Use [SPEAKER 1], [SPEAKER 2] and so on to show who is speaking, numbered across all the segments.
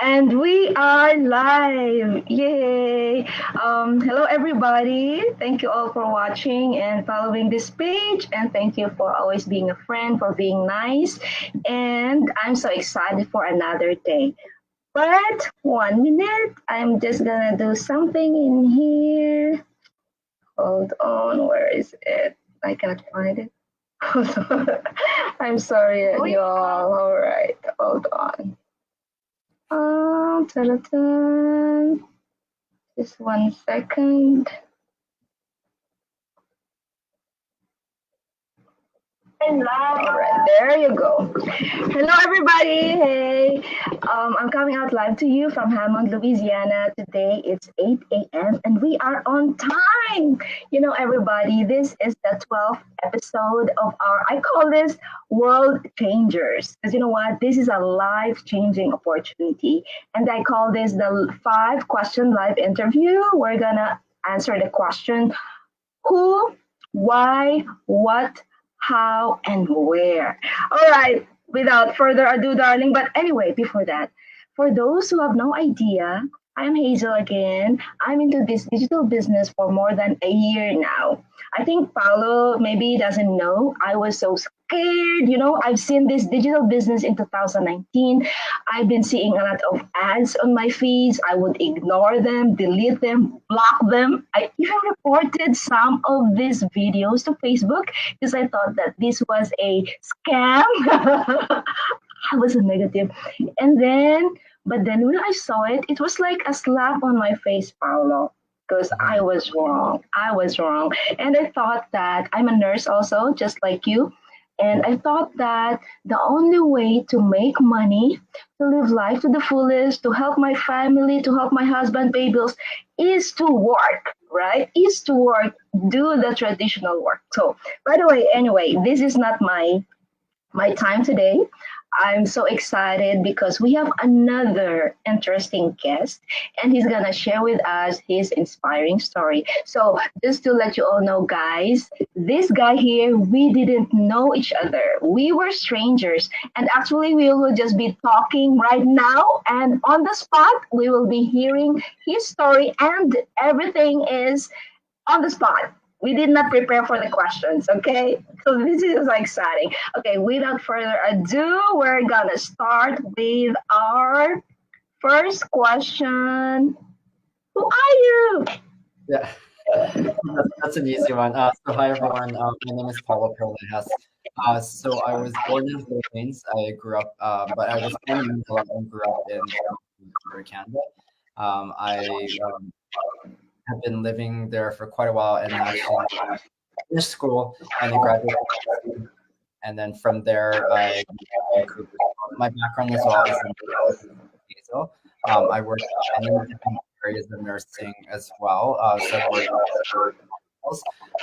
[SPEAKER 1] And we are live. Yay! Hello, everybody. Thank you all for watching and following this page. And thank you for always being a friend, for being nice. And I'm so excited for another day. But 1 minute, I'm just gonna do something in here. Hold on, where is it? I cannot find it. Hold on. I'm sorry, y'all. All right, hold on. Ta-da-da. Just 1 second. All right, there you go. Hello, everybody. Hey, I'm coming out live to you from Hammond, Louisiana. Today it's 8 a.m. and we are on time. Everybody, this is the 12th episode of I call this World Changers. Because you know what? This is a life changing opportunity. And I call this the 5 question live interview. We're going to answer the question who, why, what, how, and where. All right, without further ado, darling. But anyway, before that, for those who have no idea, I'm Hazel again. I'm into this digital business for more than a year now. I think Paolo maybe doesn't know. I was so scared. I've seen this digital business in 2019. I've been seeing a lot of ads on my feeds. I would ignore them, delete them, block them. I even reported some of these videos to Facebook because I thought that this was a scam. I was a negative. But then when I saw it, it was like a slap on my face, Paolo, because I was wrong. I was wrong. And I thought that I'm a nurse also, just like you. And I thought that the only way to make money, to live life to the fullest, to help my family, to help my husband pay bills, is to work, right? Is to work, do the traditional work. So, by the way, anyway, this is not my time today. I'm so excited because we have another interesting guest and he's going to share with us his inspiring story. So, just to let you all know, guys, this guy here, we didn't know each other. We were strangers. And actually, we will just be talking right now. And on the spot, we will be hearing his story, and everything is on the spot. We did not prepare for the questions, okay? So this is so exciting. Okay, without further ado, we're gonna start with our first question. Who are you?
[SPEAKER 2] Yeah, that's an easy one. So hi everyone. My name is Paulo Perlejas. So I was born in the Philippines. I grew up, but I was born in Manila and grew up in Canada. I have been living there for quite a while and actually finished school and then graduated. And then from there, my background as well is in Hazel. I worked in many different areas of nursing as well. So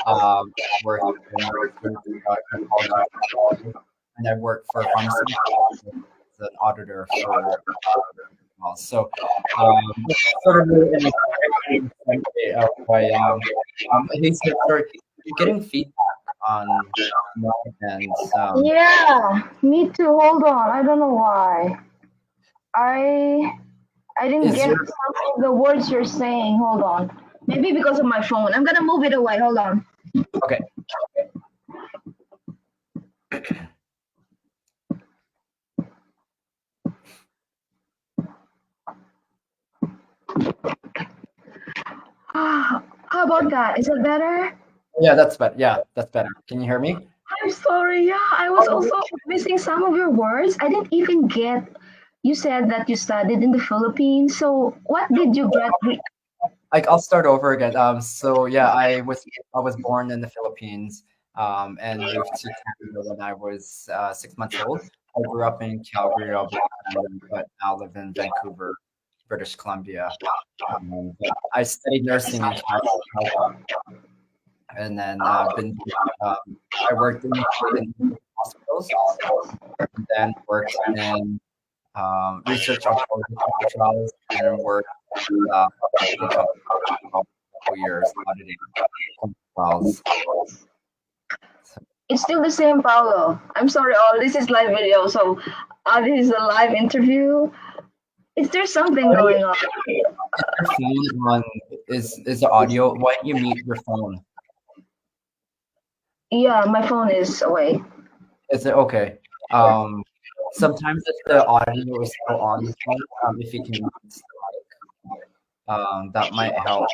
[SPEAKER 2] I worked worked in gynecology, and I worked for pharmaceuticals as an auditor for well. So sort of an of who I am. Hey, sorry, you're getting feedback on my end.
[SPEAKER 1] Yeah, me too. Hold on. I don't know why. I I didn't
[SPEAKER 2] Is
[SPEAKER 1] get
[SPEAKER 2] your
[SPEAKER 1] some of the words you're saying. Hold on. Maybe because of my phone. I'm gonna move it away. Hold on.
[SPEAKER 2] okay?
[SPEAKER 1] How about that? Is it better?
[SPEAKER 2] Yeah, that's better. Yeah, that's better. Can you hear me?
[SPEAKER 1] I'm sorry. Yeah, I was also missing some of your words. I didn't even get. You said that you studied in the Philippines. So what did you get?
[SPEAKER 2] Like I'll start over again. So yeah, I was born in the Philippines, and moved to Canada when I was 6 months old. I grew up in Calgary, Alberta, Canada, but now live in Vancouver, British Columbia. But I studied nursing in Calgary, and then um, I worked in hospitals, and then worked in research oncology clinical trials, and then worked uh, in a company for a couple years auditing clinical trials. So,
[SPEAKER 1] It's still the same, Paulo. I'm sorry. Oh, this is live video. So this is a live interview. Is there something
[SPEAKER 2] Why do
[SPEAKER 1] going on?
[SPEAKER 2] is your phone on? Is the audio? Why don't you mute your phone?
[SPEAKER 1] Yeah, my phone is away.
[SPEAKER 2] Is it okay? Um, Sometimes if the audio is still on your phone, if you can mute the mic, that might help.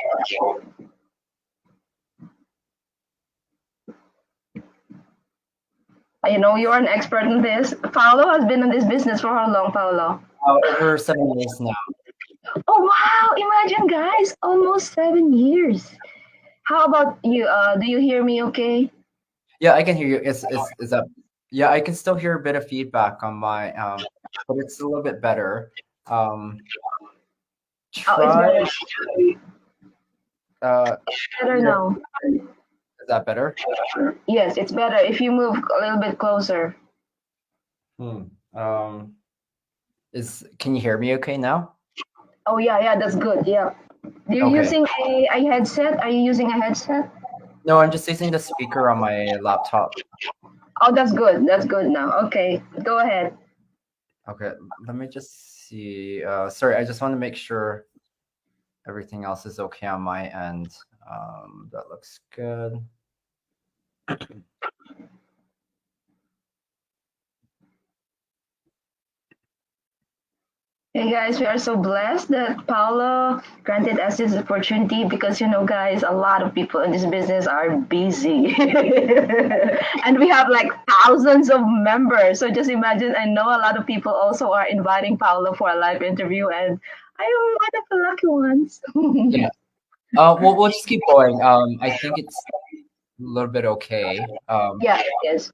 [SPEAKER 1] You know, you're an expert in this. Paolo has been in this business for how long, Paolo?
[SPEAKER 2] Over 7 years now.
[SPEAKER 1] Oh wow! Imagine, guys, almost 7 years. How about you? Do you hear me? Okay.
[SPEAKER 2] Yeah, I can hear you. Is that? Yeah, I can still hear a bit of feedback on my but it's a little bit better. Um,
[SPEAKER 1] Oh, it's
[SPEAKER 2] try
[SPEAKER 1] better.
[SPEAKER 2] uh,
[SPEAKER 1] Better
[SPEAKER 2] your
[SPEAKER 1] now.
[SPEAKER 2] is that better?
[SPEAKER 1] Yes, it's better if you move a little bit closer.
[SPEAKER 2] Hmm. Um, is Can you hear me okay now?
[SPEAKER 1] Oh yeah, yeah, that's good. Yeah. You're
[SPEAKER 2] Okay.
[SPEAKER 1] using a headset? Are you using a headset?
[SPEAKER 2] No, I'm just using the speaker on my laptop.
[SPEAKER 1] Oh, that's good. That's good now. Okay, go ahead.
[SPEAKER 2] Okay, let me just see. Sorry, I just want to make sure everything else is okay on my end. That looks good.
[SPEAKER 1] Hey guys, we are so blessed that Paolo granted us this opportunity because you know, guys, a lot of people in this business are busy, and we have like thousands of members. So just imagine, I know a lot of people also are inviting Paolo for a live interview, and I am one of the lucky ones.
[SPEAKER 2] Yeah. We'll just keep going. I think it's a little bit okay.
[SPEAKER 1] Yeah, yes.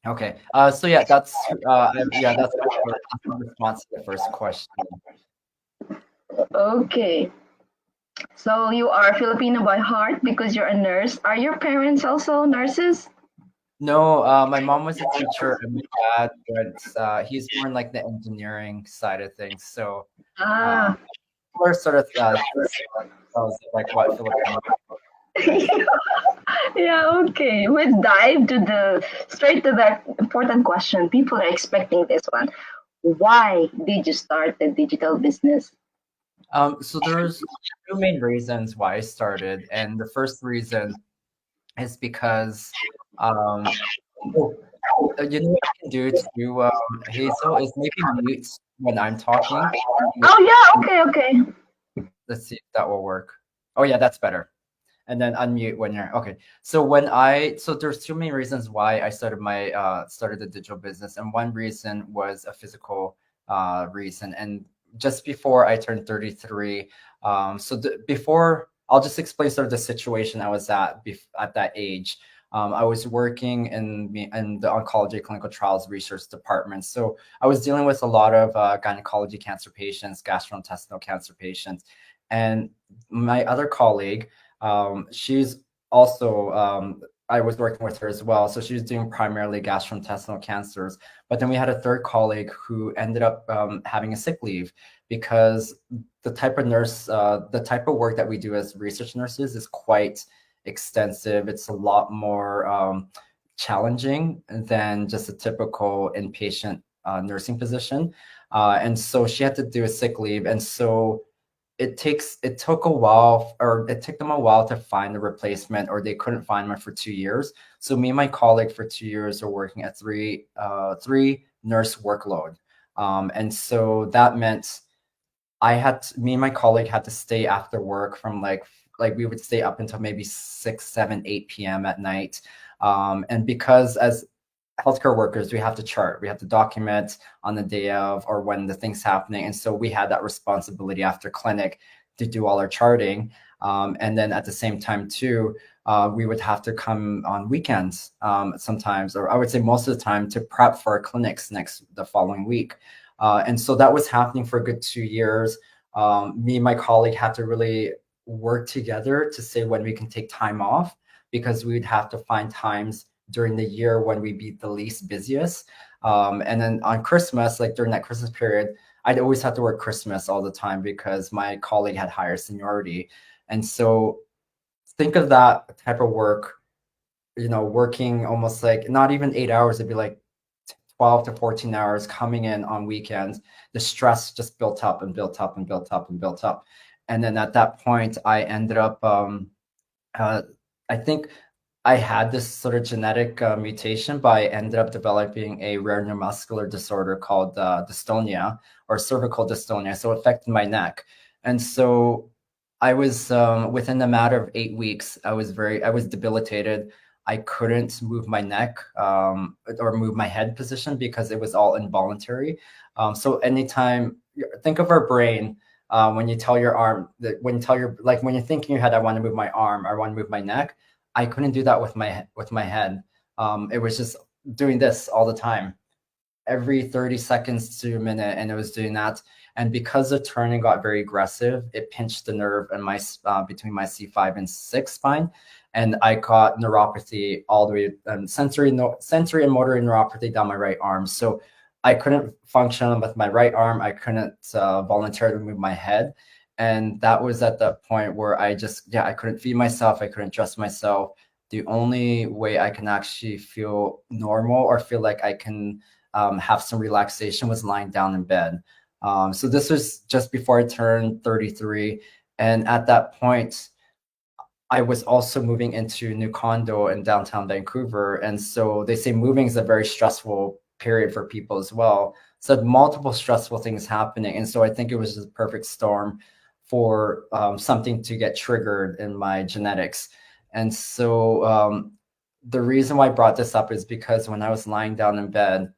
[SPEAKER 2] Okay. So yeah, yeah, that's my response to the first question.
[SPEAKER 1] Okay. So you are Filipino by heart because you're a nurse. Are your parents also nurses?
[SPEAKER 2] No, my mom was a teacher and my dad was he's more in like the engineering side of things. So um,
[SPEAKER 1] Ah.
[SPEAKER 2] we're sort of like what Filipino is.
[SPEAKER 1] Yeah, okay. Let's dive to the straight to the important question. People are expecting this one. Why did you start the digital business?
[SPEAKER 2] So there's two main reasons why I started, and the first reason is because um, oh, you know what you can do to Hazel is maybe mute when I'm talking.
[SPEAKER 1] Oh yeah, okay, okay.
[SPEAKER 2] Let's see if that will work. Oh yeah, that's better. And then unmute when you're okay. So there's two main reasons why I started the digital business, and one reason was a physical reason. And just before I turned 33, before I'll just explain sort of the situation I was at that age. I was working in the oncology clinical trials research department. So I was dealing with a lot of gynecology cancer patients, gastrointestinal cancer patients, and my other colleague, she's also I was working with her as well. So she was doing primarily gastrointestinal cancers. But then we had a third colleague who ended up having a sick leave because the type of work that we do as research nurses is quite extensive. It's a lot more challenging than just a typical inpatient nursing position. And so she had to do a sick leave. And so it took a while, or it took them a while to find a replacement, or they couldn't find one for 2 years. So me and my colleague for 2 years are working at three nurse workload. And so that meant me and my colleague had to stay after work from like we would stay up until maybe 6, 7, 8 p.m. at night. And because as healthcare workers, we have to chart, we have to document on the day of or when the thing's happening. And so we had that responsibility after clinic to do all our charting. And then at the same time, too, we would have to come on weekends sometimes, or I would say most of the time, to prep for our clinics the following week. And so that was happening for a good 2 years. Me and my colleague had to really work together to say when we can take time off, because we'd have to find times during the year when we be the least busiest. And then on Christmas, like during that Christmas period, I'd always have to work Christmas all the time because my colleague had higher seniority. And so think of that type of work, working almost like not even 8 hours, it'd be like 12 to 14 hours coming in on weekends, the stress just built up and built up and built up and built up. And then at that point, I ended up, uh, I think I had this sort of genetic mutation, but I ended up developing a rare neuromuscular disorder called dystonia or cervical dystonia. So it affected my neck. And so I was within a matter of 8 weeks, I was debilitated. I couldn't move my neck or move my head position because it was all involuntary. So anytime, think of our brain when you tell your arm that when you tell your like when you think in your head, I want to move my arm, I want to move my neck. I couldn't do that with my head. It was just doing this all the time, every 30 seconds to a minute, and it was doing that. And because the turning got very aggressive, it pinched the nerve in my between my C5 and 6 spine, and I got neuropathy all the way, sensory and motor neuropathy down my right arm. So I couldn't function with my right arm. I couldn't voluntarily move my head, and that was at that point where I couldn't feed myself. I couldn't dress myself. The only way I can actually feel normal or feel like I can have some relaxation was lying down in bed. So this was just before I turned 33. And at that point, I was also moving into a new condo in downtown Vancouver. And so they say moving is a very stressful period for people as well. So I had multiple stressful things happening. And so I think it was just a perfect storm for something to get triggered in my genetics. And so the reason why I brought this up is because when I was lying down in bed,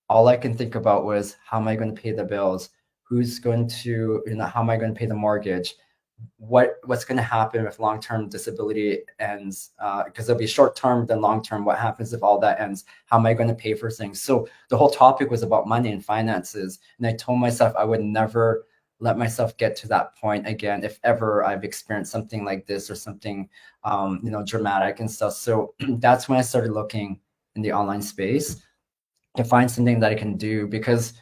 [SPEAKER 2] all I can think about was, how am I going to pay the bills? Who's going to, how am I going to pay the mortgage? What's going to happen if long-term disability ends? Because there'll be short-term, then long-term. What happens if all that ends? How am I going to pay for things? So the whole topic was about money and finances. And I told myself I would never let myself get to that point again if ever I've experienced something like this or something, dramatic and stuff. So that's when I started looking in the online space to find something that I can do, because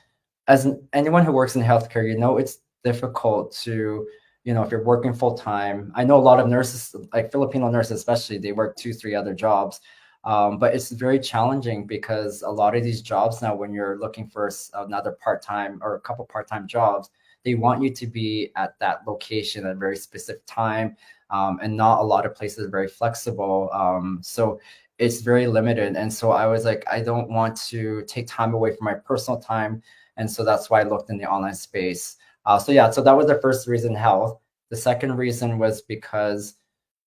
[SPEAKER 2] anyone who works in healthcare, it's difficult to, if you're working full time. I know a lot of nurses, like Filipino nurses especially, they work 2, 3 other jobs. But it's very challenging because a lot of these jobs now, when you're looking for another part-time or a couple part-time jobs, they want you to be at that location at a very specific time. And not a lot of places are very flexible. So it's very limited. And so I was like, I don't want to take time away from my personal time. And so that's why I looked in the online space. So that was the first reason, health. The second reason was because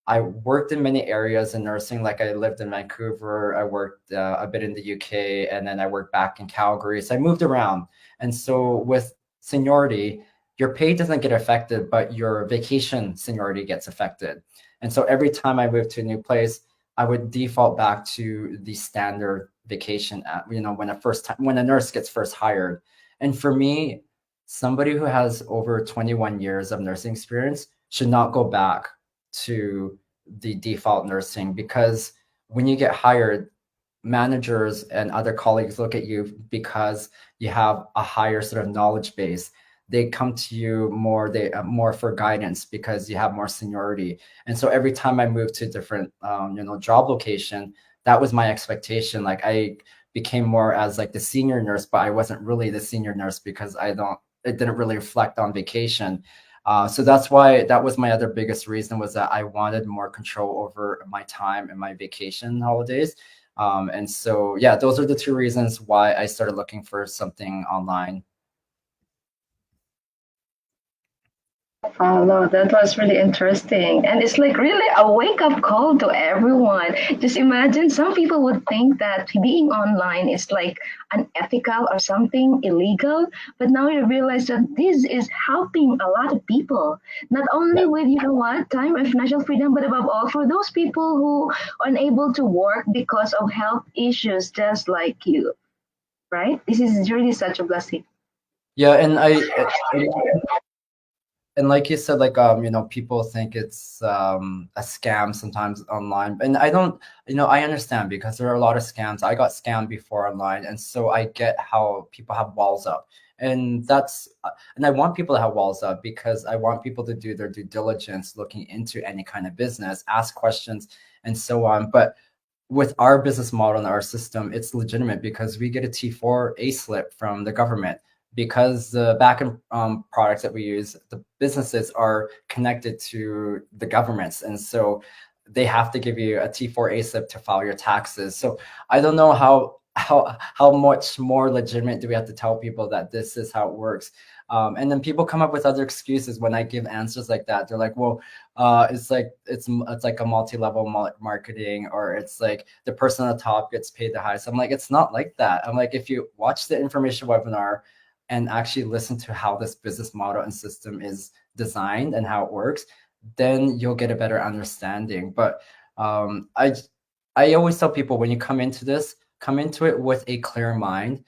[SPEAKER 2] I worked in many areas in nursing. Like I lived in Vancouver, I worked a bit in the UK, and then I worked back in Calgary. So I moved around. And so with seniority, your pay doesn't get affected, but your vacation seniority gets affected. And so every time I moved to a new place, I would default back to the standard vacation when a nurse gets first hired. And for me, somebody who has over 21 years of nursing experience should not go back to the default nursing, because when you get hired, managers and other colleagues look at you because you have a higher sort of knowledge base. They come to you more for guidance because you have more seniority. And so every time I moved to a different job location, that was my expectation. Like I became more as like the senior nurse, but I wasn't really the senior nurse because it didn't really reflect on vacation. So that was my other biggest reason, was that I wanted more control over my time and my vacation holidays. And so, those are the two reasons why I started looking for something online.
[SPEAKER 1] Oh no, that was really interesting. And it's like really a wake up call to everyone. Just imagine, some people would think that being online is like unethical or something illegal, but now you realize that this is helping a lot of people. Not only with, time and financial freedom, but above all for those people who are unable to work because of health issues, just like you, right? This is really such a blessing.
[SPEAKER 2] Yeah, and like you said, like people think it's a scam sometimes online, and I don't, I understand, because there are a lot of scams. I got scammed before online, and so I get how people have walls up, and and I want people to have walls up because I want people to do their due diligence looking into any kind of business, ask questions, and so on. But with our business model and our system, it's legitimate because we get a T4A slip from the government because the backend products that we use, the businesses are connected to the governments, and so they have to give you a T4A slip to file your taxes. So I don't know how much more legitimate do we have to tell people that this is how it works. And then people come up with other excuses when I give answers like that. They're like, "Well, it's like a multi-level marketing, or it's like the person on the top gets paid the highest." I'm like, it's not like that. I'm like, if you watch the information webinar and actually listen to how this business model and system is designed and how it works, then you'll get a better understanding. But um, I I always tell people, when you come into this, come into it with a clear mind.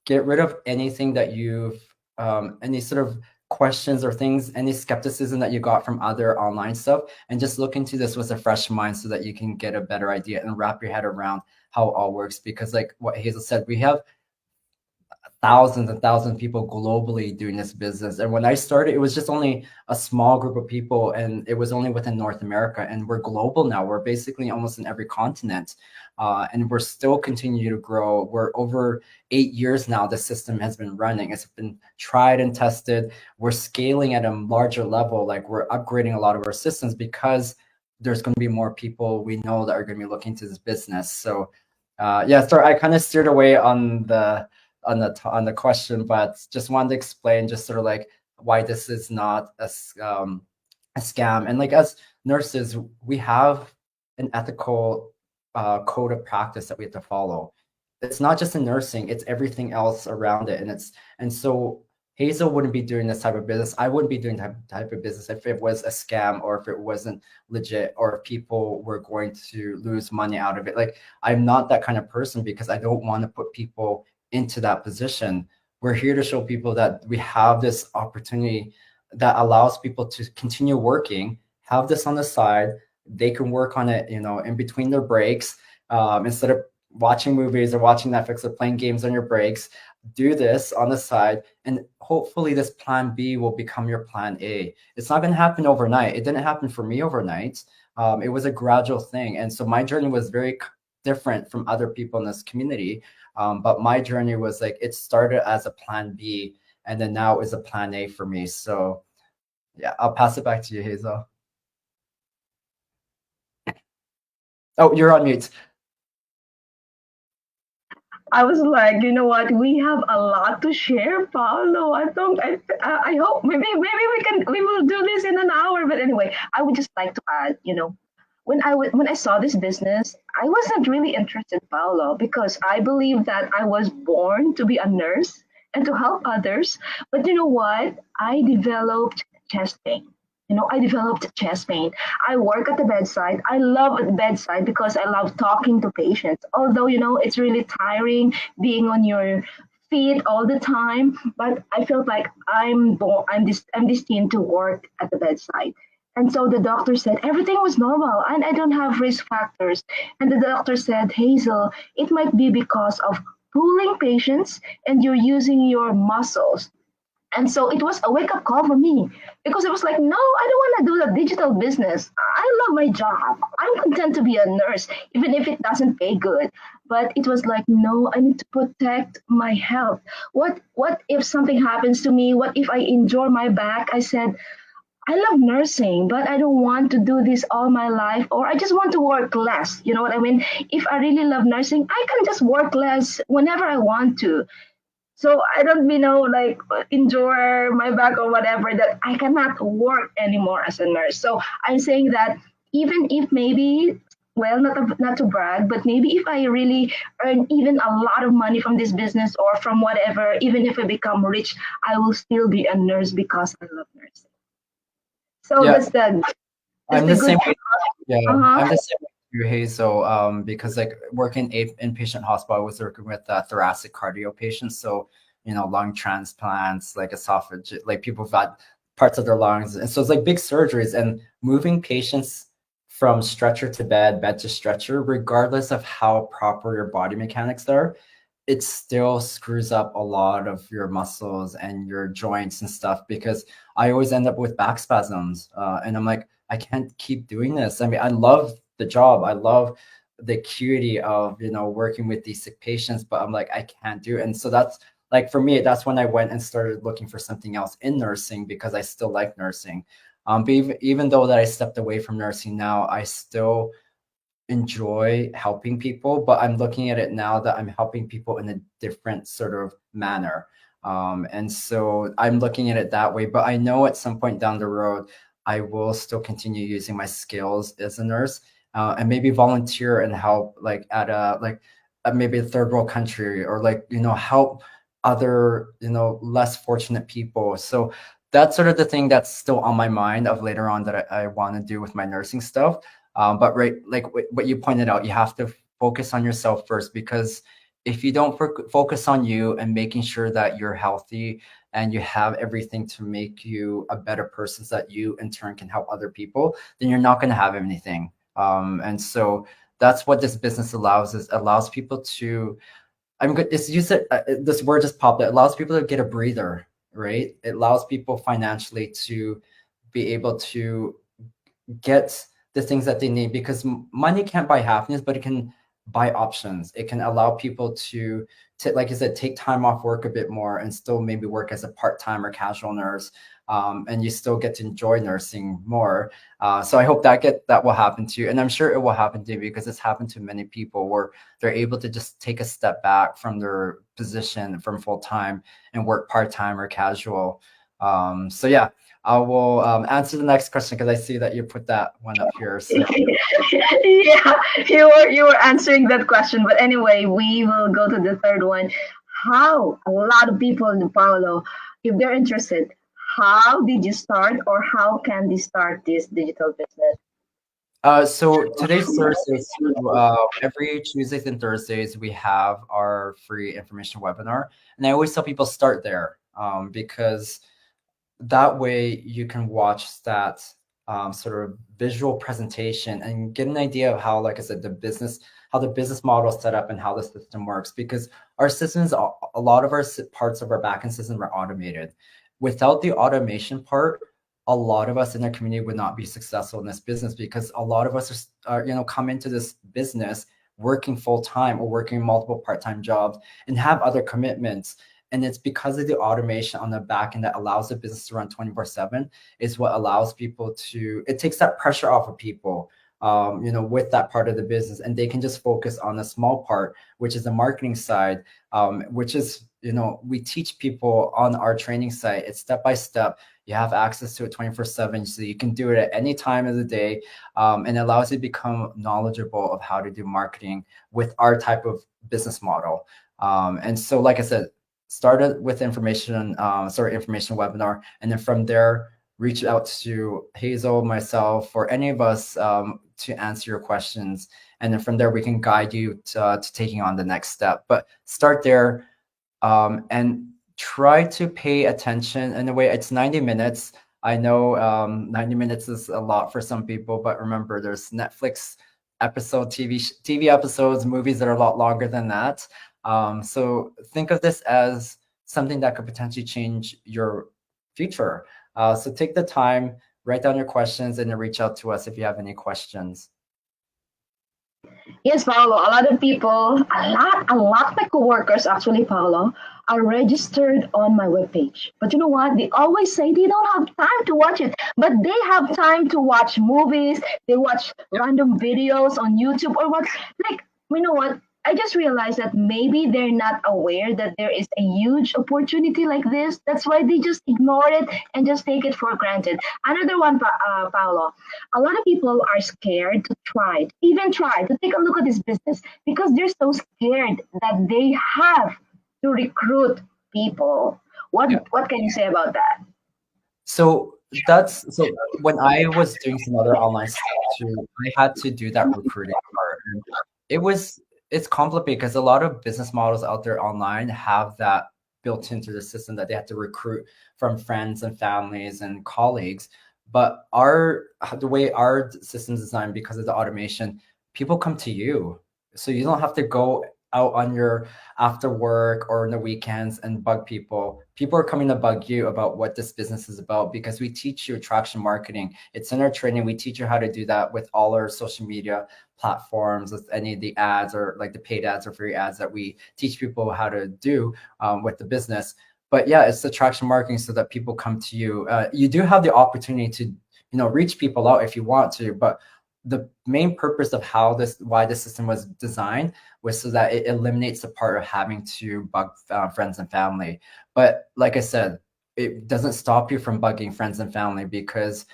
[SPEAKER 2] Get rid of anything that you've any sort of questions or things, any skepticism that you got from other online stuff, and just look into this with a fresh mind so that you can get a better idea and wrap your head around how it all works. Because like what Hazel said, we have thousands and thousands of people globally doing this business. And when I started, it was just only a small group of people, and it was only within North America. And we're global now. We're basically almost in every continent, and we're still continuing to grow. We're over 8 years now. The system has been running. It's been tried and tested. We're scaling at a larger level. Like, we're upgrading a lot of our systems because there's going to be more people we know that are going to be looking to this business. So, yeah. So I kind of steered away on the question, but just wanted to explain just sort of like why this is not a scam. And like, as nurses, we have an ethical code of practice that we have to follow. It's not just in nursing; it's everything else around it. And so Hazel wouldn't be doing this type of business. I wouldn't be doing type of business if it was a scam, or if it wasn't legit, or if people were going to lose money out of it. Like, I'm not that kind of person because I don't want to put people into that position. We're here to show people that we have this opportunity that allows people to continue working, have this on the side. They can work on it, in between their breaks, instead of watching movies or watching Netflix or playing games on your breaks. Do this on the side, and hopefully this plan B will become your plan A. It's not going to happen overnight. It didn't happen for me overnight. It was a gradual thing. And so my journey was very different from other people in this community. But my journey was like, it started as a plan B, and then now is a plan A for me. So yeah, I'll pass it back to you, Hazel. Oh, you're on mute.
[SPEAKER 1] I was like, you know what? We have a lot to share, Paolo. I don't. I hope maybe we will do this in an hour. But anyway, I would just like to add, when I saw this business, I wasn't really interested, Paolo, because I believe that I was born to be a nurse and to help others. But you know what? I developed chest pain. I developed chest pain. I work at the bedside. I love at the bedside because I love talking to patients. Although, it's really tiring being on your feet all the time, but I felt like I'm destined to work at the bedside. And so the doctor said everything was normal and I don't have risk factors. And the doctor said, Hazel, it might be because of pulling patients and you're using your muscles. And so it was a wake up call for me because it was like, no, I don't want to do the digital business. I love my job. I'm content to be a nurse, even if it doesn't pay good. But it was like, no, I need to protect my health. What if something happens to me? What if I injure my back? I said, I love nursing, but I don't want to do this all my life, or I just want to work less. You know what I mean? If I really love nursing, I can just work less whenever I want to. So I don't, like injure my back or whatever that I cannot work anymore as a nurse. So I'm saying that even if maybe, well, not to brag, but maybe if I really earn even a lot of money from this business or from whatever, even if I become rich, I will still be a nurse because I love nursing. So
[SPEAKER 2] Yeah,
[SPEAKER 1] that's
[SPEAKER 2] I'm
[SPEAKER 1] the
[SPEAKER 2] the
[SPEAKER 1] good.
[SPEAKER 2] same way. Yeah,
[SPEAKER 1] Uh-huh.
[SPEAKER 2] I'm the same way you, Hazel. Because like working inpatient hospital, I was working with thoracic cardio patients. So, lung transplants, like esophageal, like people have got parts of their lungs, and so it's like big surgeries and moving patients from stretcher to bed, bed to stretcher, regardless of how proper your body mechanics are. It still screws up a lot of your muscles and your joints and stuff, because I always end up with back spasms. And I'm like, I can't keep doing this. I mean, I love the job. I love the acuity of working with these sick patients, but I'm like I can't do it. And so that's like for me, that's when I went and started looking for something else in nursing because I still like nursing. But even though that I stepped away from nursing now, I still enjoy helping people, but I'm looking at it now that I'm helping people in a different sort of manner. And so I'm looking at it that way. But I know at some point down the road, I will still continue using my skills as a nurse, and maybe volunteer and help, like at maybe a third world country, or like help other less fortunate people. So that's sort of the thing that's still on my mind of later on that I want to do with my nursing stuff. But right, like what you pointed out, you have to focus on yourself first, because if you don't focus on you and making sure that you're healthy and you have everything to make you a better person so that you in turn can help other people, then you're not going to have anything. And so that's what this business allows, is allows people to, I'm good. It's you said this word just popped. It allows people to get a breather, right? It allows people financially to be able to get the things that they need, because money can't buy happiness, but it can buy options. It can allow people to, like I said, take time off work a bit more and still maybe work as a part-time or casual nurse, and you still get to enjoy nursing more. So I hope that will happen to you, and I'm sure it will happen to you, because it's happened to many people where they're able to just take a step back from their position from full-time and work part-time or casual. So yeah, I will answer the next question because I see that you put that one up here. So,
[SPEAKER 1] Yeah, you were answering that question, but anyway, we will go to the third one. How a lot of people in Paulo, if they're interested, how did you start, or how can they start this digital business?
[SPEAKER 2] so today's Thursday. So every Tuesdays and Thursdays we have our free information webinar, and I always tell people start there, because that way you can watch that sort of visual presentation and get an idea of how, like I said, how the business model is set up and how the system works. Because our systems, a lot of our parts of our backend system are automated. Without the automation part, a lot of us in our community would not be successful in this business, because a lot of us are come into this business working full time or working multiple part-time jobs and have other commitments. And it's because of the automation on the back end that allows the business to run 24/7 is what allows people to, it takes that pressure off of people, with that part of the business, and they can just focus on the small part, which is the marketing side, which is, we teach people on our training site. It's step by step. You have access to it 24/7, so you can do it at any time of the day, and it allows you to become knowledgeable of how to do marketing with our type of business model. And so, like I said, started with information webinar, and then from there reach out to Hazel, myself, or any of us, to answer your questions, and then from there we can guide you to taking on the next step. But start there, and try to pay attention. In a way, it's 90 minutes. I know 90 minutes is a lot for some people, but remember, there's Netflix TV episodes, movies that are a lot longer than that. So think of this as something that could potentially change your future. So take the time, write down your questions, and then reach out to us if you have any questions.
[SPEAKER 1] Yes, Paolo. A lot of people, a lot of my coworkers actually, Paolo, are registered on my webpage. But you know what? They always say they don't have time to watch it, but they have time to watch movies. They watch random videos on YouTube or what. Like, you know what? I just realized that maybe they're not aware that there is a huge opportunity like this. That's why they just ignore it and just take it for granted. Another one, Paolo, a lot of people are scared to try, even try to take a look at this business because they're so scared that they have to recruit people. What
[SPEAKER 2] Yeah.
[SPEAKER 1] what can you say about that?
[SPEAKER 2] So when I was doing some other online stuff too, I had to do that recruiting part. And it was it's complicated because a lot of business models out there online have that built into the system that they have to recruit from friends and families and colleagues. But the way our system is designed, because of the automation, people come to you. So you don't have to go out on your after work or on the weekends and bug people. People are coming to bug you about what this business is about because we teach you attraction marketing. It's in our training. We teach you how to do that with all our social media platforms, with any of the ads or like the paid ads or free ads that we teach people how to do with the business. But yeah, it's attraction marketing so that people come to you. You do have the opportunity to, reach people out if you want to, but the main purpose of why this system was designed was so that it eliminates the part of having to bug friends and family. But like I said, it doesn't stop you from bugging friends and family because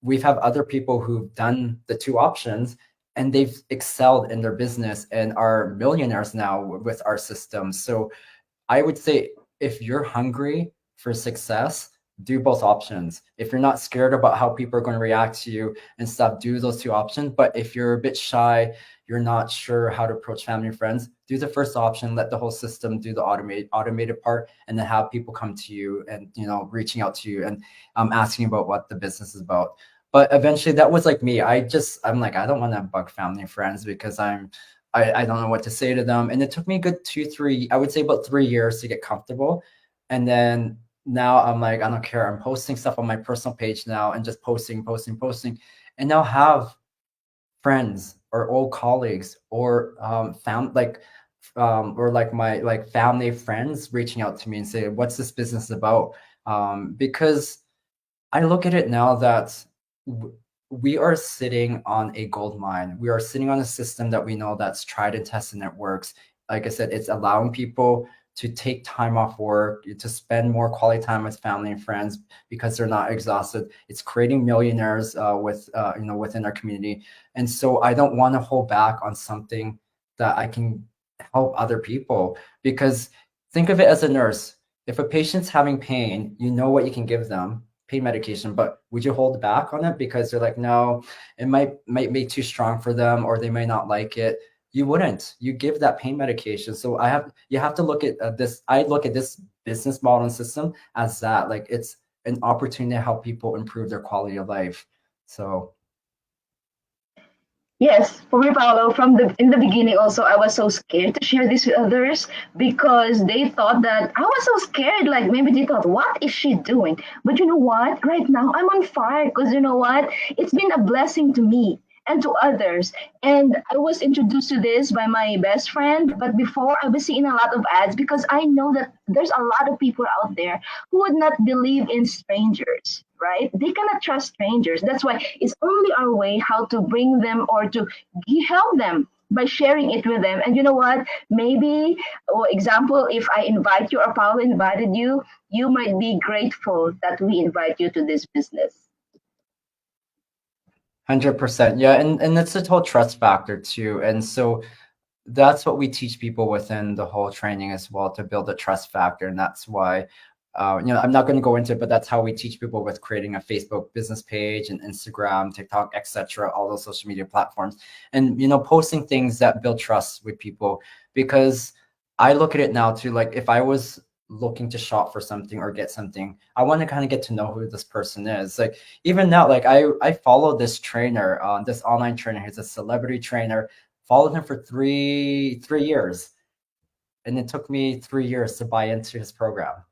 [SPEAKER 2] we've have other people who've done the two options and they've excelled in their business and are millionaires now with our system. So I would say if you're hungry for success, do both options. If you're not scared about how people are going to react to you and stuff, do those two options. But if you're a bit shy, you're not sure how to approach family and friends, do the first option, let the whole system do the automated part, and then have people come to you and reaching out to you and asking about what the business is about. But eventually that was like me. I'm like, I don't want to bug family and friends because I don't know what to say to them. And it took me a good 2, 3, I would say about 3 years to get comfortable. And then now I'm like, I don't care. I'm posting stuff on my personal page now and just posting, posting, posting. And now have friends or old colleagues or or like my like family friends reaching out to me and say, what's this business about? Because I look at it now that we are sitting on a gold mine. We are sitting on a system that we know that's tried and tested and it works. Like I said, it's allowing people to take time off work, to spend more quality time with family and friends because they're not exhausted. It's creating millionaires within our community. And so I don't want to hold back on something that I can help other people because think of it as a nurse. If a patient's having pain, you know what you can give them, pain medication, but would you hold back on it because they're like, no, it might be too strong for them or they may not like it? You wouldn't. You give that pain medication. So you have to look at this. I look at this business model and system as that, like it's an opportunity to help people improve their quality of life. So
[SPEAKER 1] Yes, for me, Paolo, from the in the beginning also I was so scared to share this with others because they thought that I was so scared. Like maybe they thought, what is she doing? But you know what? Right now I'm on fire because you know what? It's been a blessing to me and to others. And I was introduced to this by my best friend, but before I was seeing a lot of ads because I know that there's a lot of people out there who would not believe in strangers, right? They cannot trust strangers. That's why it's only our way how to bring them or to help them by sharing it with them. And you know what? Maybe, or example, if I invite you or Paolo invited you, you might be grateful that we invite you to this business.
[SPEAKER 2] 100%. Yeah, and it's a whole trust factor too. And so that's what we teach people within the whole training as well, to build a trust factor. And that's why I'm not going to go into it, but that's how we teach people with creating a Facebook business page and Instagram, TikTok, etc., all those social media platforms, and posting things that build trust with people. Because I look at it now too, like if I was looking to shop for something or get something, I want to kind of get to know who this person is. Like even now, like I follow this trainer, this online trainer. He's a celebrity trainer. Followed him for three years, and it took me 3 years to buy into his program.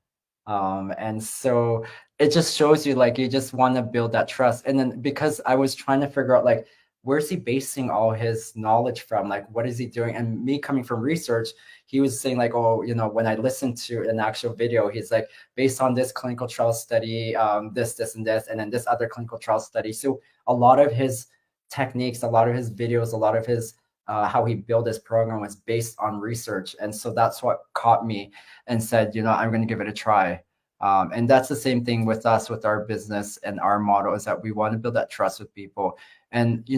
[SPEAKER 2] And so it just shows you like you just want to build that trust. And then because I was trying to figure out like where's he basing all his knowledge from? Like what is he doing? And me coming from research, he was saying like, oh, when I listened to an actual video, he's like, based on this clinical trial study, this, and this, and then this other clinical trial study. So a lot of his techniques, a lot of his videos, a lot of his how he built his program was based on research. And so that's what caught me and said, I'm going to give it a try. And that's the same thing with us, with our business and our motto is that we want to build that trust with people. And,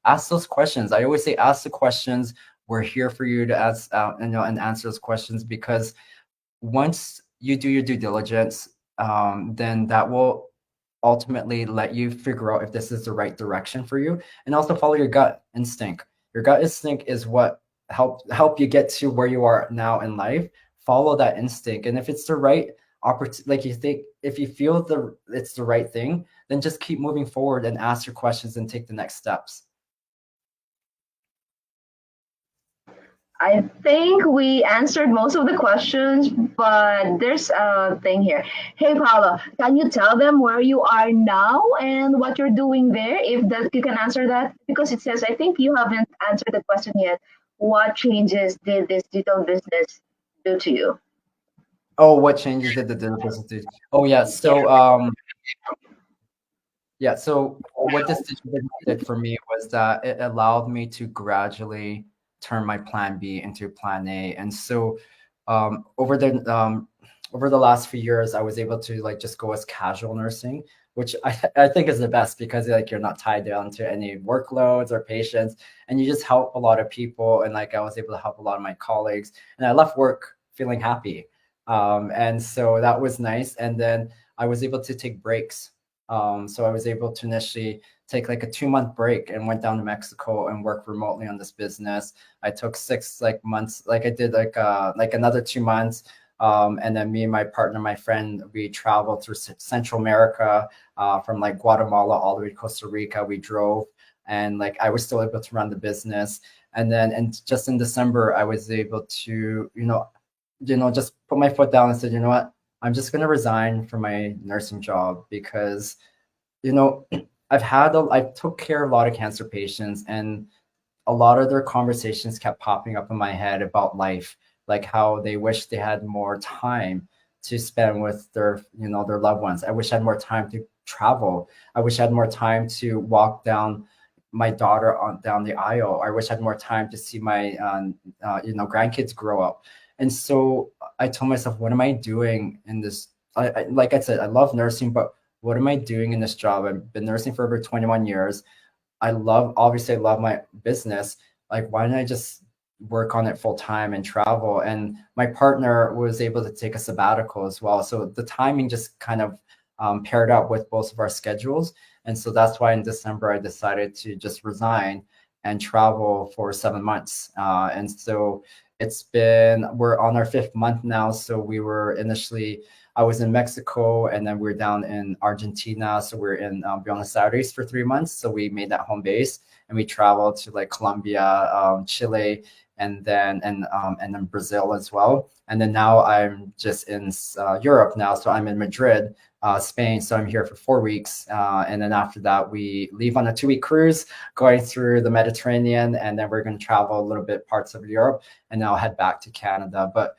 [SPEAKER 2] ask those questions. I always say, ask the questions. We're here for you to ask, and answer those questions, because once you do your due diligence, then that will ultimately let you figure out if this is the right direction for you, and also follow your gut instinct. Your gut instinct is what help you get to where you are now in life. Follow that instinct, and if it's the right opportunity, like you think, if you feel it's the right thing, then just keep moving forward and ask your questions and take the next steps.
[SPEAKER 1] I think we answered most of the questions, but there's a thing here. Hey, Paolo, can you tell them where you are now and what you're doing there? If that you can answer that, because it says I think you haven't answered the question yet. What changes did this digital business do to you?
[SPEAKER 2] Oh, what changes did the digital business do? Oh yeah, so what this digital business did for me was that it allowed me to gradually turn my plan B into plan A. And so over the last few years, I was able to like just go as casual nursing, which I think is the best because like you're not tied down to any workloads or patients, and you just help a lot of people. And like I was able to help a lot of my colleagues, and I left work feeling happy. And so that was nice. And then I was able to take breaks, so I was able to initially take like a 2 month break and went down to Mexico and work remotely on this business. I took 6 months, like I did like another 2 months. And then me and my partner, my friend, we traveled through Central America, from like Guatemala all the way to Costa Rica. We drove, and like I was still able to run the business. And then, and just in December, I was able to, just put my foot down and said, you know what, I'm just going to resign from my nursing job because, you know, I took care of a lot of cancer patients, and a lot of their conversations kept popping up in my head about life, like how they wish they had more time to spend with their loved ones. I wish I had more time to travel. I wish I had more time to walk down my daughter on down the aisle. I wish I had more time to see my grandkids grow up. And so I told myself, what am I doing in this? Like I said, I love nursing, but what am I doing in this job? I've been nursing for over 21 years. Obviously I love my business. Like, why don't I just work on it full time and travel? And my partner was able to take a sabbatical as well. So the timing just kind of paired up with both of our schedules. And so that's why in December, I decided to just resign and travel for 7 months. And so we're on our 5th month now. So I was in Mexico, and then we're down in Argentina. So we're in Buenos Aires for 3 months. So we made that home base, and we traveled to like Colombia, Chile, and then Brazil as well. And then now I'm just in Europe now. So I'm in Madrid, Spain. So I'm here for 4 weeks. And then after that, we leave on a 2-week cruise going through the Mediterranean. And then we're going to travel a little bit parts of Europe, and then I'll head back to Canada. But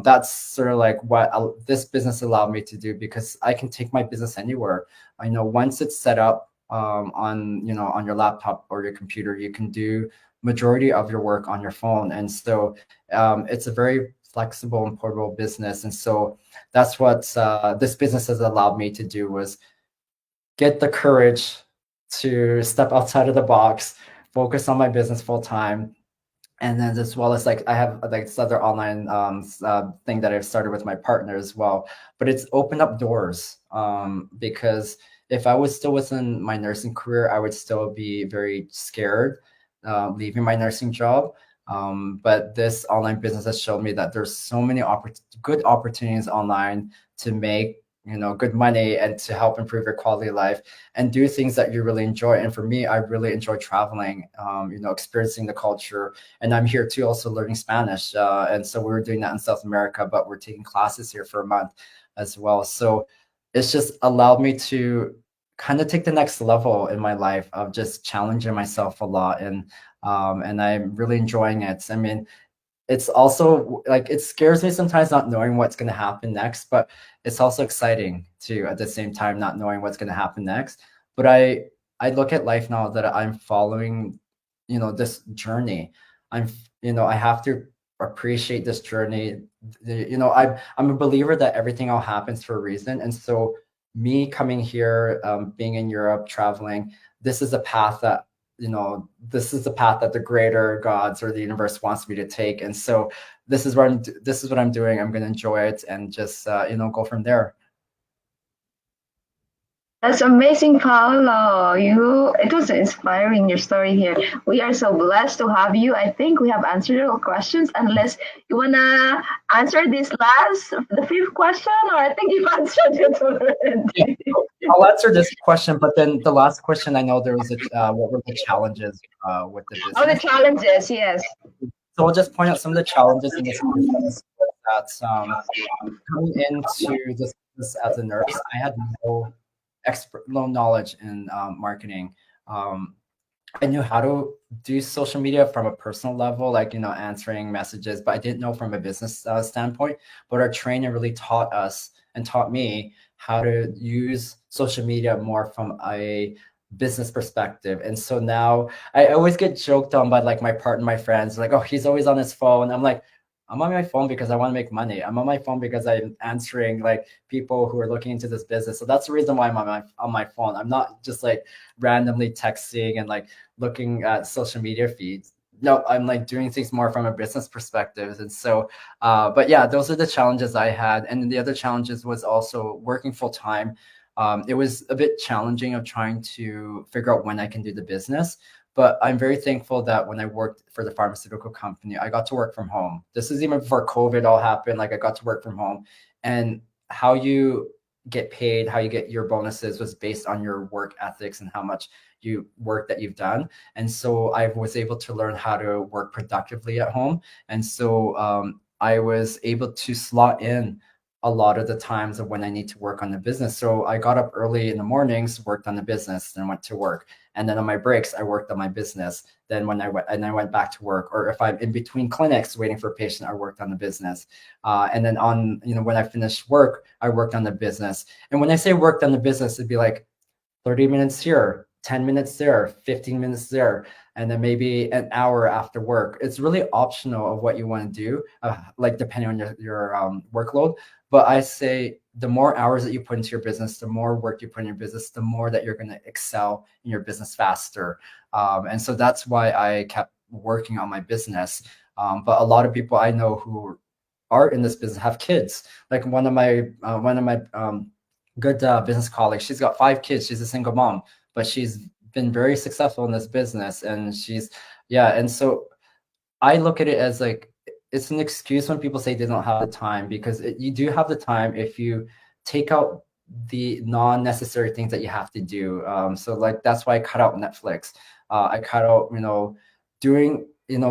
[SPEAKER 2] that's sort of like what this business allowed me to do, because I can take my business anywhere. I know once it's set up on your laptop or your computer, you can do majority of your work on your phone. And so it's a very flexible and portable business. And so that's what this business has allowed me to do, was get the courage to step outside of the box, focus on my business full time. And then as well as like I have like this other online thing that I've started with my partner as well. But it's opened up doors, because if I was still within my nursing career, I would still be very scared leaving my nursing job. But this online business has shown me that there's so many good opportunities online to make good money and to help improve your quality of life and do things that you really enjoy. And for me, I really enjoy traveling, experiencing the culture. And I'm here too, also learning Spanish. And so we were doing that in South America, but we're taking classes here for a month as well. So it's just allowed me to kind of take the next level in my life of just challenging myself a lot. And I'm really enjoying it. I mean, it's also like it scares me sometimes not knowing what's going to happen next, but it's also exciting too at the same time, not knowing what's going to happen next. But I look at life now that I'm following, this journey. I have to appreciate this journey. I'm a believer that everything all happens for a reason. And so me coming here, being in Europe, traveling, this is a path that this is the path that the greater gods or the universe wants me to take. And so this is what I'm doing. I'm going to enjoy it and just go from there.
[SPEAKER 1] That's amazing, Paolo. It was inspiring your story here. We are so blessed to have you. I think we have answered all questions, unless you wanna answer the fifth question, or I think you've answered it already.
[SPEAKER 2] I'll answer this question, but then the last question, I know there was what were the challenges with the
[SPEAKER 1] Oh, the
[SPEAKER 2] business?
[SPEAKER 1] challenges, yes.
[SPEAKER 2] So I'll just point out some of the challenges in this business. That coming into this business as a nurse, I had no knowledge in marketing. Um, I knew how to do social media from a personal level, like answering messages, but I didn't know from a business standpoint. But our trainer really taught us and taught me how to use social media more from a business perspective. And so now I always get joked on by like my partner, my friends, like, oh, he's always on his phone. I'm like, I'm on my phone because I want to make money. I'm on my phone because I'm answering like people who are looking into this business. So that's the reason why I'm on my phone. I'm not just like randomly texting and like looking at social media feeds. No, I'm like doing things more from a business perspective. And so, but yeah, those are the challenges I had. And then the other challenges was also working full time. It was a bit challenging of trying to figure out when I can do the business. But I'm very thankful that when I worked for the pharmaceutical company, I got to work from home. This is even before COVID all happened. Like I got to work from home, and how you get paid, how you get your bonuses was based on your work ethics and how much you work that you've done. And so I was able to learn how to work productively at home. And so I was able to slot in a lot of the times of when I need to work on the business. So I got up early in the mornings, worked on the business, then went to work. And then on my breaks, I worked on my business. Then when I went back to work, or if I'm in between clinics waiting for a patient, I worked on the business. And then on, when I finished work, I worked on the business. And when I say worked on the business, it'd be like 30 minutes here, 10 minutes there, 15 minutes there, and then maybe an hour after work. It's really optional of what you want to do, like depending on your workload. But I say the more hours that you put into your business, the more work you put in your business, the more that you're going to excel in your business faster. And so that's why I kept working on my business. But a lot of people I know who are in this business have kids. Like one of my good business colleague. She's got 5 kids. She's a single mom, but she's been very successful in this business. And yeah. And so I look at it as like it's an excuse when people say they don't have the time, because you do have the time if you take out the non-necessary things that you have to do. So like that's why I cut out Netflix. I cut out, doing,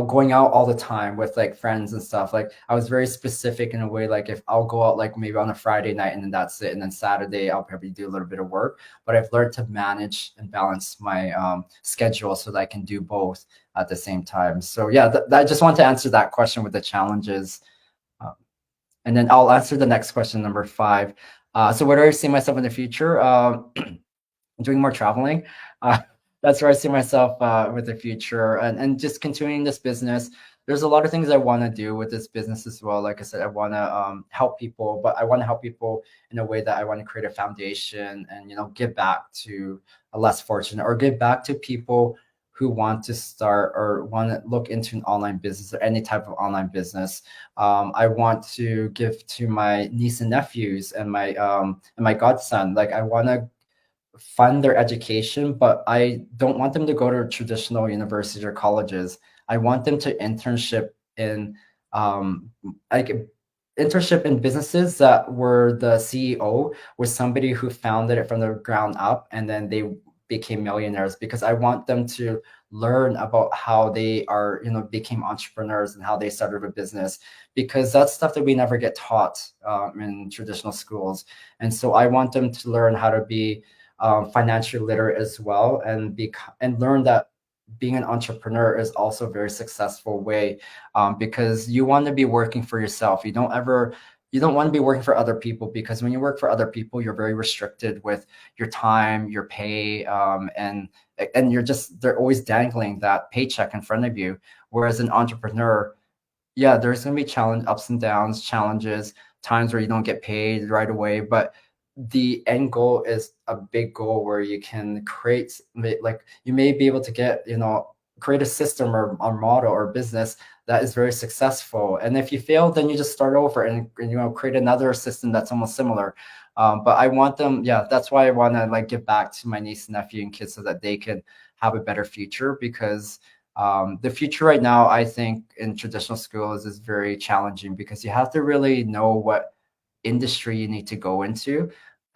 [SPEAKER 2] going out all the time with like friends and stuff. Like I was very specific in a way, like if I'll go out like maybe on a Friday night and then that's it. And then Saturday I'll probably do a little bit of work. But I've learned to manage and balance my schedule so that I can do both at the same time. So yeah, I just want to answer that question with the challenges. Um, and then I'll answer the next question, number 5. So where do I see myself in the future? Doing more traveling. Uh, that's where I see myself with the future, and just continuing this business. There's a lot of things I want to do with this business as well. Like I said, I want to help people, but I want to help people in a way that I want to create a foundation and give back to a less fortunate, or give back to people who want to start or want to look into an online business or any type of online business. I want to give to my niece and nephews and my godson. Like I want to fund their education, but I don't want them to go to traditional universities or colleges. I want them to um, like internship in businesses that were the CEO was somebody who founded it from the ground up, and then they became millionaires, because I want them to learn about how they became entrepreneurs and how they started a business, because that's stuff that we never get taught in traditional schools. And so I want them to learn how to be financially literate as well, and learn that being an entrepreneur is also a very successful way, because you want to be working for yourself. You don't want to be working for other people, because when you work for other people, you're very restricted with your time, your pay, and they're always dangling that paycheck in front of you. Whereas an entrepreneur, yeah, there's going to be ups and downs, challenges, times where you don't get paid right away, but the end goal is a big goal where you can like you may be able to create a system or model or business that is very successful. And if you fail, then you just start over and create another system that's almost similar. But I want them, yeah, that's why I want to like give back to my niece and nephew and kids so that they can have a better future, because the future right now, I think, in traditional schools is very challenging, because you have to really know what industry you need to go into.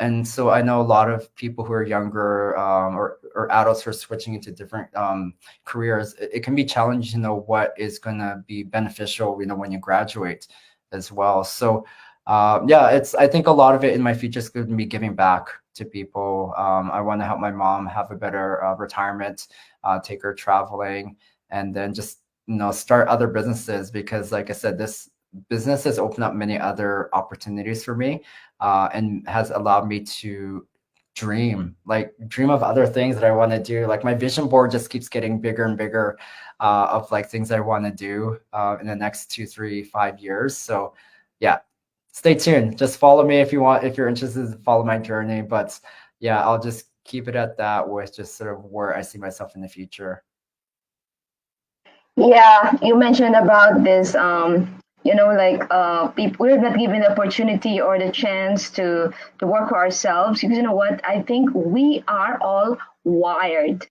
[SPEAKER 2] And so I know a lot of people who are younger, or adults who are switching into different careers. It can be challenging to know what is going to be beneficial, when you graduate as well. So yeah, I think a lot of it in my future is going to be giving back to people. I want to help my mom have a better retirement, take her traveling, and then just start other businesses, because like I said, this business has opened up many other opportunities for me, and has allowed me to dream of other things that I want to do. Like my vision board just keeps getting bigger and bigger, of like things I want to do in the next 2, 3, 5 years. So yeah, stay tuned. Just follow me if you want, if you're interested to follow my journey. But yeah, I'll just keep it at that with just sort of where I see myself in the future.
[SPEAKER 1] Yeah, you mentioned about this. Like people, we're not given the opportunity or the chance to work for ourselves, because you know what? I think we are all wired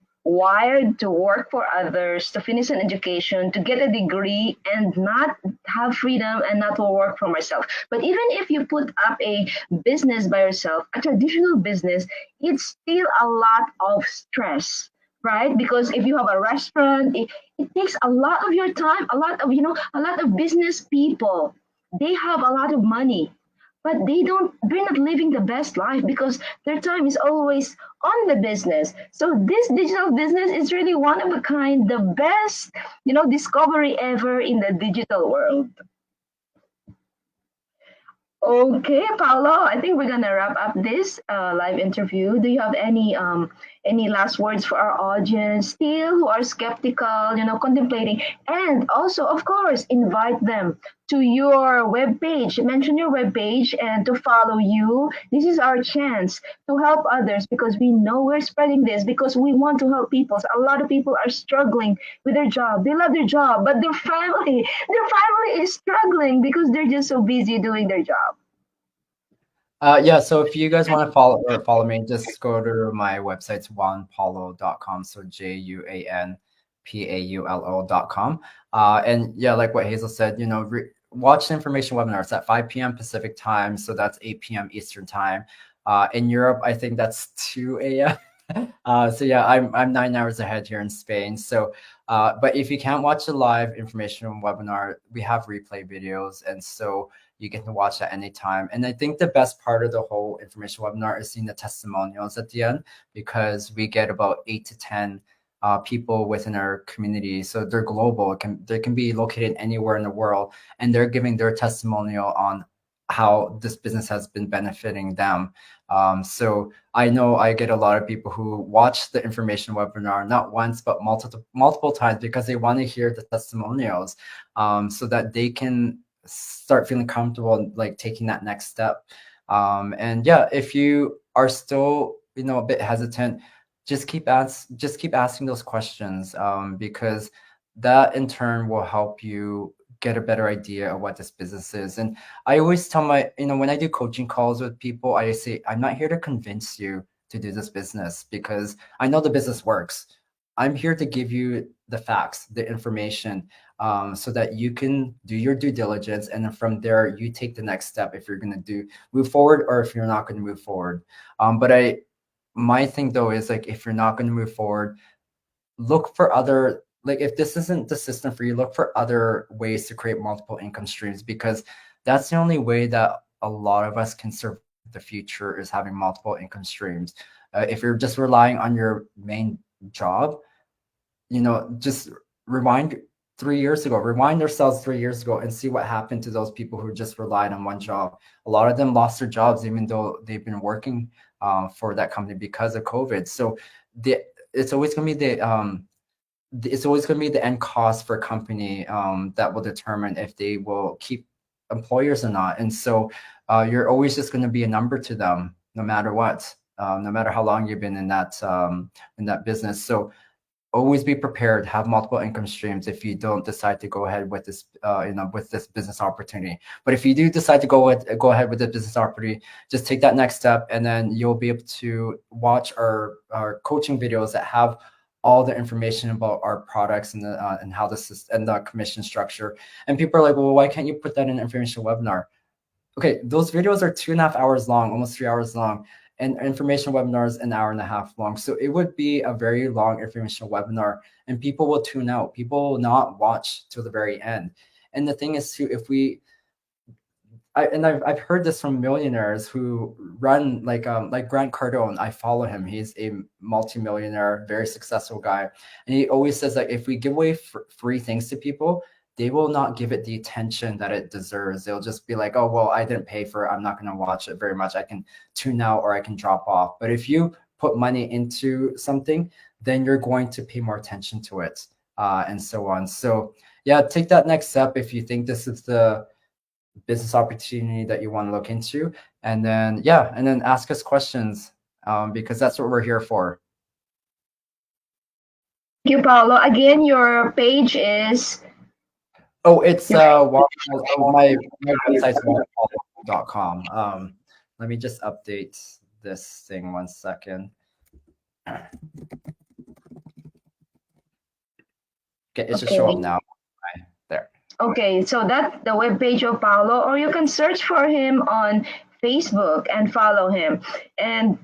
[SPEAKER 1] to work for others, to finish an education, to get a degree, and not have freedom and not to work for myself. But even if you put up a business by yourself, a traditional business, it's still a lot of stress, right? Because if you have a restaurant, it takes a lot of your time, a lot of business people. They have a lot of money, but they're not living the best life because their time is always on the business. So this digital business is really one of a kind, the best, discovery ever in the digital world. Okay, Paolo, I think we're gonna wrap up this live interview. Do you have any last words for our audience still who are skeptical, contemplating, and also, of course, invite them to your webpage. Mention your webpage and to follow you. This is our chance to help others because we know we're spreading this because we want to help people. So a lot of people are struggling with their job. They love their job, but their family is struggling because they're just so busy doing their job.
[SPEAKER 2] Yeah, so if you guys want to follow me, just go to my website, juanpaulo.com. So JUANPAULO.com. And yeah, like what Hazel said, watch the information webinar. It's at 5 p.m. Pacific time, so that's 8 p.m. Eastern time. In Europe, I think that's 2 a.m. So yeah, I'm 9 hours ahead here in Spain. So, but if you can't watch the live information webinar, we have replay videos, and so you get to watch at any time. And I think the best part of the whole information webinar is seeing the testimonials at the end, because we get about 8 to 10 people within our community. So they're global. They can be located anywhere in the world, and they're giving their testimonial on how this business has been benefiting them. So I know I get a lot of people who watch the information webinar not once but multiple times because they want to hear the testimonials, so that they can start feeling comfortable like taking that next step. And yeah, if you are still a bit hesitant, just keep asking those questions, because that in turn will help you get a better idea of what this business is. And I always tell when I do coaching calls with people, I say, I'm not here to convince you to do this business because I know the business works. I'm here to give you the facts, the information, so that you can do your due diligence. And then from there, you take the next step if you're going to move forward or if you're not going to move forward. But my thing though is like, if you're not going to move forward, look for other, like if this isn't the system for you, look for other ways to create multiple income streams, because that's the only way that a lot of us can survive the future, is having multiple income streams. If you're just relying on your main job, just rewind 3 years ago, rewind ourselves 3 years ago and see what happened to those people who just relied on one job. A lot of them lost their jobs even though they've been working for that company because of COVID. So the it's always going to be it's always going to be the end cost for a company, that will determine if they will keep employers or not. And so you're always just going to be a number to them, no matter what, no matter how long you've been in that business. So always be prepared, have multiple income streams if you don't decide to go ahead with this with this business opportunity. But if you do decide to go ahead with the business opportunity, just take that next step, and then you'll be able to watch our coaching videos that have all the information about our products and the and how this is and the commission structure. And people are like, well, why can't you put that in an information webinar? Okay, those videos are 2.5 hours long, almost 3 hours long. and information webinar is an hour and a half long. So it would be a very long informational webinar, and people will tune out. People will not watch till the very end. And the thing is, too, if we I've heard this from millionaires who run like Grant Cardone. I follow him. He's a multimillionaire, very successful guy, and he always says that if we give away free things to people, they will not give it the attention that it deserves. They'll just be like, "Oh well, I didn't pay for it. I'm not going to watch it very much. I can tune out or I can drop off." But if you put money into something, then you're going to pay more attention to it, and so on. So yeah, take that next step if you think this is the business opportunity that you want to look into, and then ask us questions, because that's what we're here for.
[SPEAKER 1] Thank you, Paolo. Again, your page is
[SPEAKER 2] It's my website's waterpolo.com. Let me just update this thing 1 second. Okay, it should show up now. There.
[SPEAKER 1] Okay, so that's the webpage of Paolo, or you can search for him on Facebook and follow him. And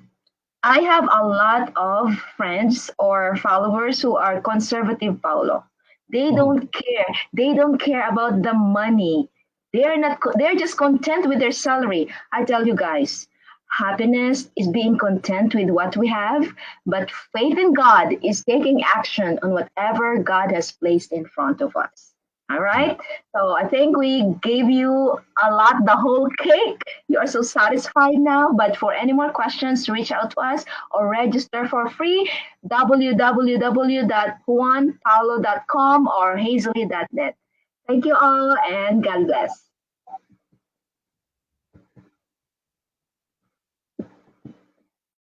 [SPEAKER 1] I have a lot of friends or followers who are conservative, Paolo. They don't care. They don't care about the money. They're just content with their salary. I tell you guys, happiness is being content with what we have, but faith in God is taking action on whatever God has placed in front of us. All right. So I think we gave you a lot, the whole cake. You are so satisfied now. But for any more questions, reach out to us or register for free. www.juanpaulo.com or hazely.net. Thank you all and God bless.